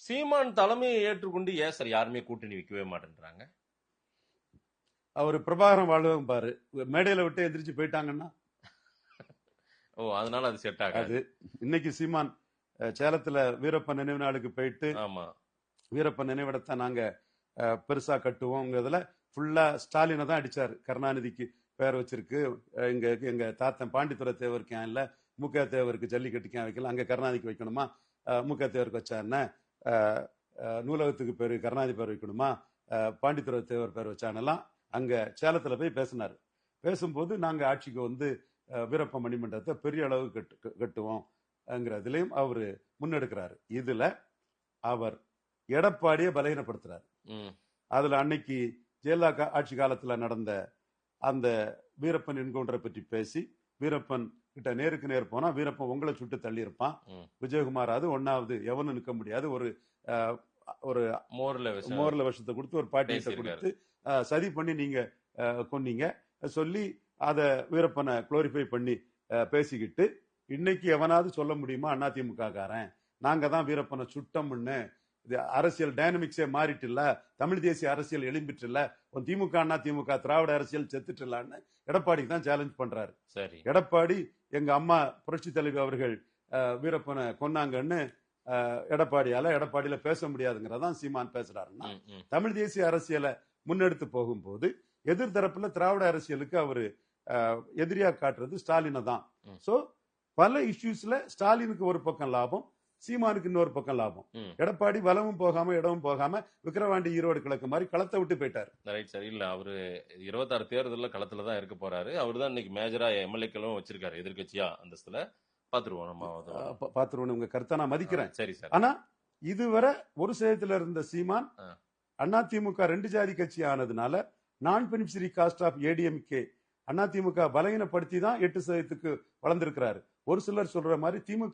சீமான் தலைமையை ஏற்றுக்கொண்டு ஏன் சார் யாருமே கூட்டணி வைக்கவே மாட்டேன்றாங்க? அவர் பிரபாகரன் வாழ்வம் பாரு, மேடையில விட்டு எந்திரிச்சு போயிட்டாங்கன்னா ஓ, அதனால அது செட் ஆகாது. அது இன்னைக்கு சீமான் சேலத்துல வீரப்பன் நினைவு நாளுக்கு போயிட்டு ஆமா, வீரப்பன் நினைவிடத்தை நாங்க பெருசா கட்டுவோங்கிறதுல ஃபுல்லா ஸ்டாலினை தான் அடிச்சாரு. கருணாநிதிக்கு பேர் வச்சிருக்கு, எங்க தாத்தன் பாண்டித்துறை தேவருக்கு ஏன் இல்ல, முக தேவருக்கு ஜல்லிக்கட்டுக்கு ஏன் வைக்கல, அங்க கருணாநிதிக்கு வைக்கணுமா, முக தேவருக்கு வச்சாருன்னா நூலகத்துக்கு பேரு கருணாநிதி பேர் வைக்கணுமா, பாண்டித்துறை தேவர் பேர் வச்சானெல்லாம் அங்க சேலத்துல போய் பேசினாரு. பேசும்போது நாங்க ஆட்சிக்கு வந்து வீரப்ப மணிமண்டபத்தை பெரிய அளவு கட்டுவோம்ங்கிறதுலயும் அவரு முன்னெடுக்கிறாரு. இதுல அவர் எடப்பாடியை பலகீனப்படுத்துறாரு. அதுல அன்னைக்கு ஜெயலலிதா ஆட்சி காலத்துல நடந்த அந்த வீரப்பன் என்கவுண்டரை பற்றி பேசி, வீரப்பன் கிட்ட நேருக்கு நேர் போனா வீரப்பன் உங்களை சுட்டு தள்ளி இருப்பான், விஜயகுமார் அது ஒன்னாவது எவனும் நிற்க முடியாது, ஒரு மோர்ல விஷத்தை கொடுத்து ஒரு பாட்டியை கொடுத்து சதி பண்ணி நீங்க கொன்னீங்க சொல்லி அத வீரப்பனை குளோரிஃபை பண்ணி பேசிக்கிட்டு, இன்னைக்கு எவனாவது சொல்ல முடியுமா அதிமுக காரன் நாங்க தான் வீரப்பனை சுட்டம்னு? அரசியல் டைனமிக்ஸே மாறிட்டு இல்ல, தமிழ் தேசிய அரசியல் எழும்பிட்டு இல்ல, திமுக அண்ணா திமுக திராவிட அரசியல் செத்துட்டு இல்லான்னு எடப்பாடிக்கு தான் சேலஞ்ச் பண்றாரு. சரி, எடப்பாடி எங்க அம்மா புரட்சி தலைவி அவர்கள் வீரப்பனை கொன்னாங்கன்னு எடப்பாடியில பேச முடியாதுங்கிறதான் சீமான் பேசுறாருன்னா, தமிழ் தேசிய அரசியலை முன்னெடுத்து போகும்போது எதிர்த்தரப்புல திராவிட அரசியலுக்கு அவரு எதிரியா காட்டுறது ஸ்டாலினை தான். சோ பல இஷ்யூஸ்ல ஸ்டாலினுக்கு ஒரு பக்கம் லாபம், சீமானுக்கு இன்னொரு பக்கம் லாபம். எடப்பாடி வலமும் போகாம இடமும் போகாம விக்கிரவாண்டி ஈரோடு கிழக்கு மாதிரி களத்தை விட்டு போயிட்டாரு. Right sir. இல்ல, அவரு 26 தேர்தலில் களத்துல தான் இருக்க போறாரு. அவரு தான் இன்னைக்கு மேஜரா எம்எல்ஏக்களும் வச்சிருக்காரு எதிர்கட்சியா அந்தஸ்துல. பாத்துருவோம். உங்க கருத்தை நான் மதிக்கிறேன். சரி சார். ஆனா இதுவரை ஒரு சேதத்துல இருந்த சீமான் அதிமுக 2 ஜாதி கட்சி ஆனதுனால நான் beneficiary caste of ADMK AIADMK பலகீனப்படுத்தி தான் 8% வளர்ந்திருக்கிறாரு. ஒரு சிலர் சொல்ற மாதிரி திமுக